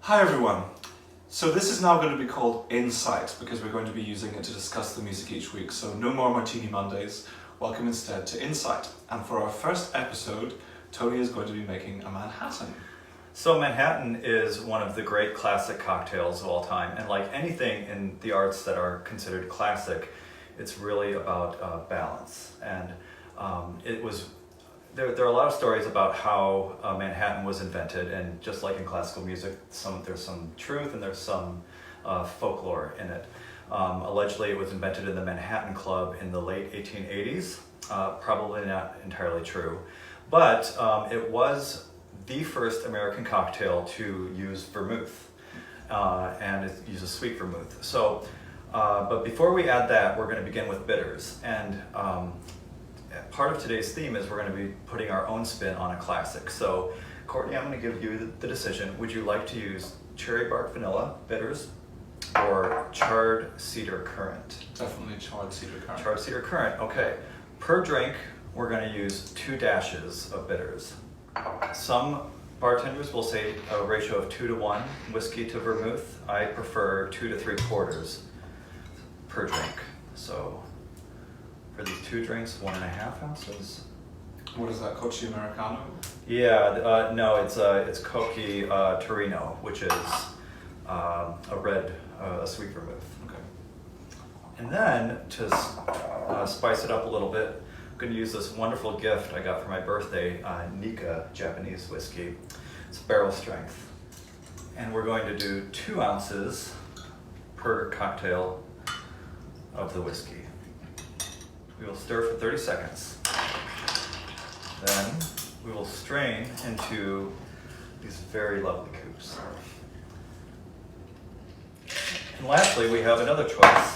Hi everyone. So this is now going to be called Insight because we're going to be using it to discuss the music each week. So no more Martini Mondays. Welcome instead to Insight. And for our first episode, Tony is going to be making a Manhattan. So Manhattan is one of the great classic cocktails of all time, and like anything in the arts that are considered classic, it's really about balance. And there are a lot of stories about how Manhattan was invented, and just like in classical music, there's some truth and there's some folklore in it. Allegedly, it was invented in the Manhattan Club in the late 1880s. Probably not entirely true, but it was the first American cocktail to use vermouth, and it uses sweet vermouth. So, but before we add that, we're going to begin with bitters. And part of today's theme is we're going to be putting our own spin on a classic. So, Courtney, I'm going to give you the decision. Would you like to use cherry bark vanilla bitters or charred cedar currant? Definitely charred cedar currant. Charred cedar currant, okay. Per drink, we're going to use 2 dashes of bitters. Some bartenders will say a ratio of 2 to 1 whiskey to vermouth. I prefer 2 to 3/4 per drink. So for these 2 drinks, 1.5 ounces. What is that, Coche Americano? Yeah, no, it's Coche Torino, which is a sweet vermouth. Okay. And then to spice it up a little bit, I'm going to use this wonderful gift I got for my birthday, Nickle Japanese whiskey. It's barrel strength. And we're going to do 2 ounces per cocktail of the whiskey. We will stir for 30 seconds. Then we will strain into these very lovely coupes. And lastly, we have another choice.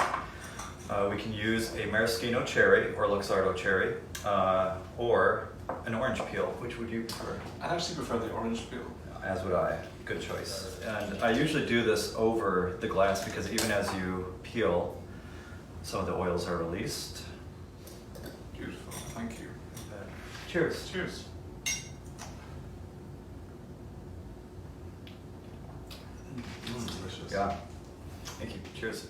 We can use a maraschino cherry or Luxardo cherry, or an orange peel. Which would you prefer? I actually prefer the orange peel. As would I. Good choice. And I usually do this over the glass because even as you peel, some of the oils are released. Beautiful, thank you. Cheers. Cheers. Delicious. Yeah. Thank you. Cheers.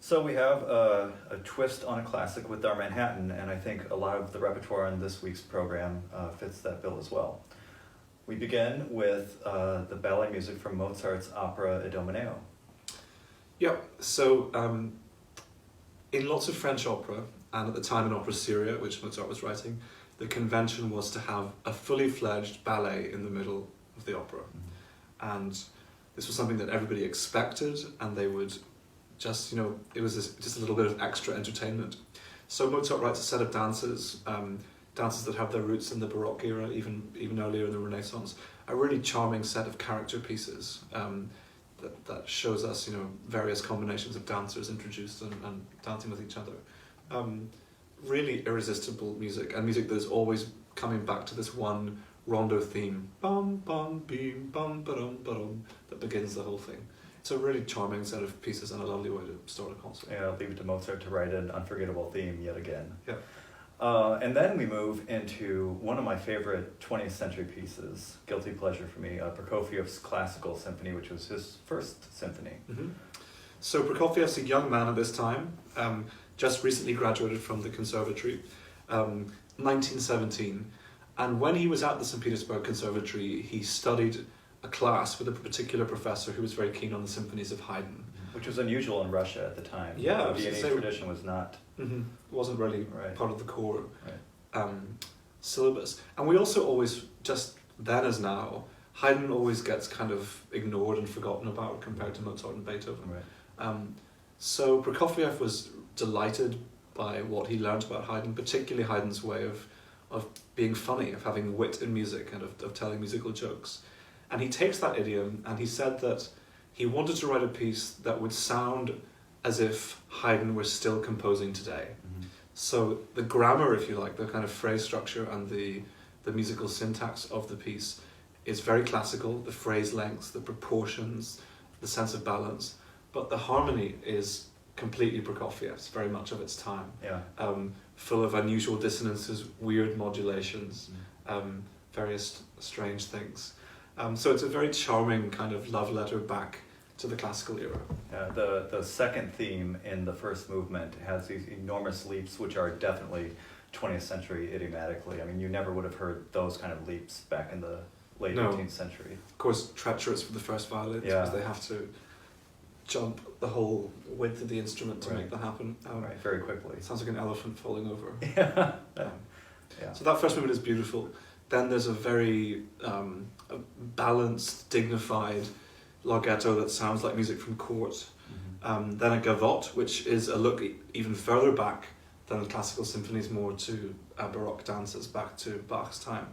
So we have a twist on a classic with our Manhattan, and I think a lot of the repertoire in this week's program fits that bill as well. We begin with the ballet music from Mozart's opera Idomeneo. Yep, so in lots of French opera, and at the time in opera seria, which Mozart was writing, the convention was to have a fully fledged ballet in the middle of the opera. Mm-hmm. And this was something that everybody expected, and they would just, it was just a little bit of extra entertainment. So Mozart writes a set of dances, dances that have their roots in the Baroque era, even earlier in the Renaissance. A really charming set of character pieces that shows us, various combinations of dancers introduced and dancing with each other. Really irresistible music, and music that is always coming back to this one rondo theme, bum bum beam bum ba-dum ba-dum, that begins the whole thing. It's a really charming set of pieces and a lovely way to start a concert. Yeah, I'll leave it to Mozart to write an unforgettable theme yet again. Yeah. And then we move into one of my favorite 20th century pieces, guilty pleasure for me, Prokofiev's classical symphony, which was his first symphony. Mm-hmm. So Prokofiev's a young man at this time, just recently graduated from the conservatory, 1917. And when he was at the St. Petersburg Conservatory, he studied a class with a particular professor who was very keen on the symphonies of Haydn. Which was unusual in Russia at the time. Yeah. The Viennese tradition was not... Mm-hmm. Wasn't really right. part of the core right. Syllabus. And we also always, just then as now, Haydn always gets kind of ignored and forgotten about compared to Mozart and Beethoven. Right. So Prokofiev was delighted by what he learned about Haydn, particularly Haydn's way of being funny, of having wit in music and of telling musical jokes. And he takes that idiom and he said that he wanted to write a piece that would sound as if Haydn were still composing today. Mm-hmm. So the grammar, if you like, the kind of phrase structure and the musical syntax of the piece is very classical, the phrase lengths, the proportions, the sense of balance, but the harmony is completely Prokofiev's, very much of its time. Yeah. Full of unusual dissonances, weird modulations, various strange things. So it's a very charming kind of love letter back to the classical era. The second theme in the first movement has these enormous leaps, which are definitely 20th century idiomatically. I mean, you never would have heard those kind of leaps back in the late 18th century. Of course, treacherous for the first violins, Yeah. because they have to jump the whole width of the instrument to make that happen. Right, very quickly. It sounds like an elephant falling over. Yeah. Yeah. So that first movement is beautiful. Then there's a very a balanced, dignified larghetto that sounds like music from court. Then a gavotte, which is a look even further back than the classical symphonies, more to Baroque dances, back to Bach's time.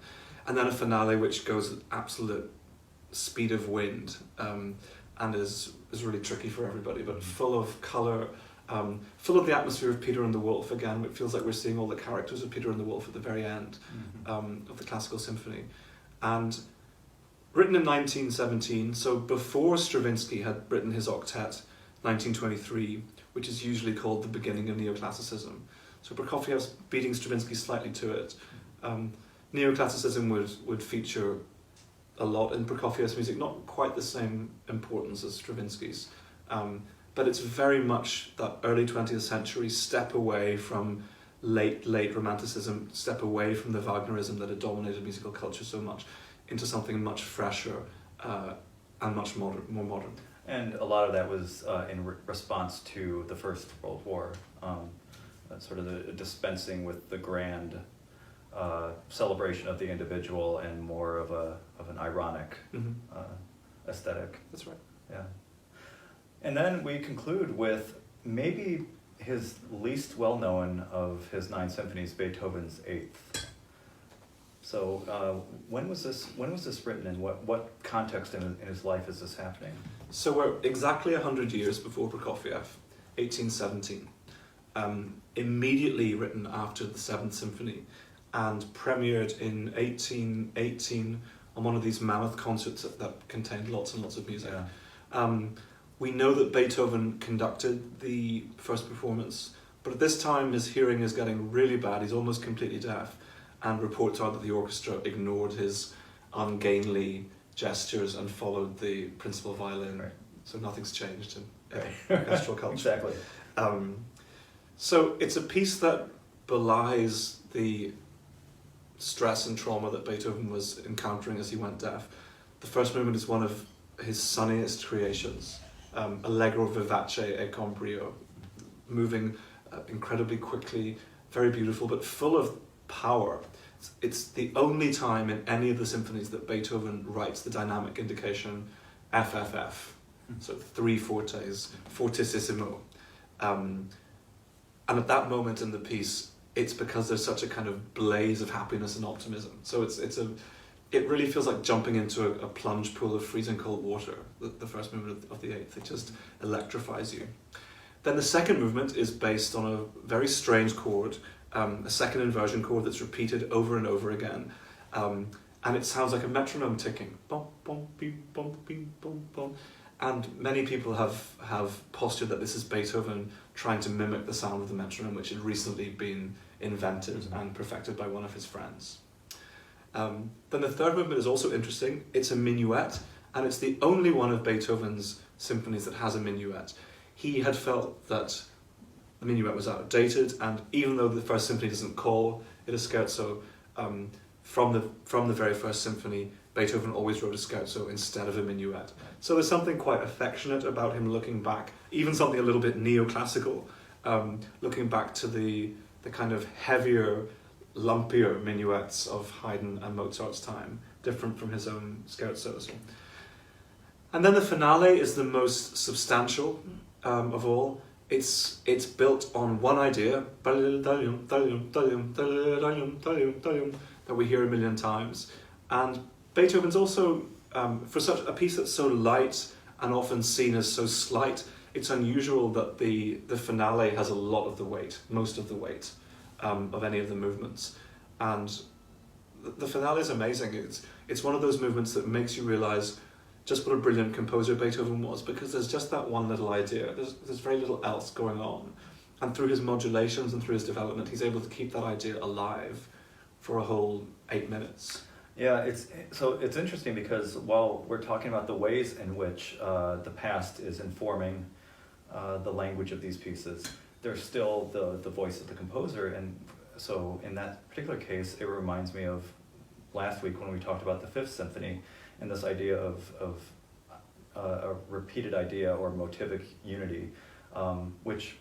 And then a finale which goes at absolute speed of wind, and is really tricky for everybody, but full of colour, full of the atmosphere of Peter and the Wolf again. It feels like we're seeing all the characters of Peter and the Wolf at the very end of the classical symphony. And written in 1917, so before Stravinsky had written his octet, 1923, which is usually called the beginning of neoclassicism. So Prokofiev's beating Stravinsky slightly to it. Neoclassicism would feature a lot in Prokofiev's music, not quite the same importance as Stravinsky's, but it's very much that early 20th century step away from late Romanticism, step away from the Wagnerism that had dominated musical culture so much, into something much fresher and much more modern. And a lot of that was in response to the First World War, sort of the dispensing with the grand celebration of the individual and more of an ironic aesthetic. That's right. Yeah. And then we conclude with maybe his least well-known of his 9 symphonies, Beethoven's Eighth. So when was this written, and what context in his life is this happening? So we're exactly 100 years before Prokofiev, 1817. Immediately written after the 7th Symphony, and premiered in 1818 on one of these mammoth concerts that contained lots and lots of music. Yeah. We know that Beethoven conducted the first performance, but at this time his hearing is getting really bad. He's almost completely deaf, and reports are that the orchestra ignored his ungainly gestures and followed the principal violin. Right. So nothing's changed in orchestral culture. Exactly. So it's a piece that belies the stress and trauma that Beethoven was encountering as he went deaf. The first movement is one of his sunniest creations, allegro vivace e con brio, moving incredibly quickly, very beautiful, but full of power. It's the only time in any of the symphonies that Beethoven writes the dynamic indication FFF, so 3 fortes, fortissimo. And at that moment in the piece, it's because there's such a kind of blaze of happiness and optimism. So it really feels like jumping into a plunge pool of freezing cold water, the first movement of the Eighth. It just electrifies you. Then the second movement is based on a very strange chord, a second inversion chord that's repeated over and over again. And it sounds like a metronome ticking. Bum, bum, bing, bum, bing, bum, bum. And many people have postured that this is Beethoven trying to mimic the sound of the metronome, which had recently been invented and perfected by one of his friends. Then the third movement is also interesting. It's a minuet, and it's the only one of Beethoven's symphonies that has a minuet. He had felt that the minuet was outdated, and even though the first symphony doesn't call it a scherzo, from the very first symphony, Beethoven always wrote a scherzo instead of a minuet. So there's something quite affectionate about him looking back, even something a little bit neoclassical, looking back to the kind of heavier, lumpier minuets of Haydn and Mozart's time, different from his own scherzos. And then the finale is the most substantial of all. It's built on one idea, that we hear a million times. And Beethoven's also, for such a piece that's so light and often seen as so slight, it's unusual that the finale has a lot of the weight, most of the weight of any of the movements. And the finale is amazing. It's one of those movements that makes you realise just what a brilliant composer Beethoven was, because there's just that one little idea. There's very little else going on. And through his modulations and through his development, he's able to keep that idea alive for a whole 8 minutes. Yeah, it's interesting because while we're talking about the ways in which the past is informing the language of these pieces, there's still the voice of the composer, and so in that particular case, it reminds me of last week when we talked about the Fifth Symphony and this idea of a repeated idea or motivic unity, which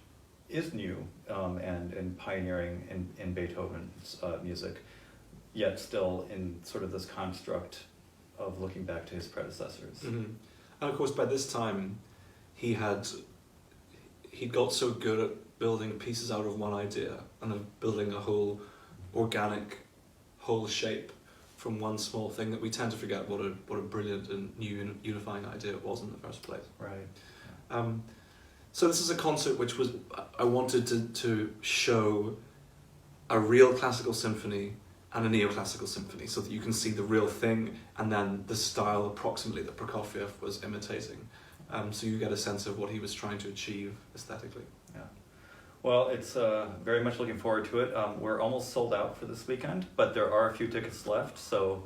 is new and pioneering in Beethoven's music, yet still in sort of this construct of looking back to his predecessors. Mm-hmm. And of course, by this time, he got so good at building pieces out of one idea and of building a whole organic whole shape from one small thing that we tend to forget what a brilliant and new unifying idea it was in the first place. Right. So this is a concert which was, I wanted to show a real classical symphony and a neoclassical symphony so that you can see the real thing and then the style approximately that Prokofiev was imitating. So you get a sense of what he was trying to achieve aesthetically. Yeah. Well, it's very much looking forward to it. We're almost sold out for this weekend, but there are a few tickets left, so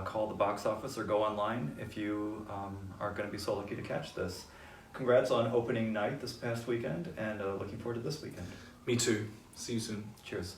call the box office or go online if you are going to be so lucky to catch this. Congrats on opening night this past weekend, and looking forward to this weekend. Me too. See you soon. Cheers.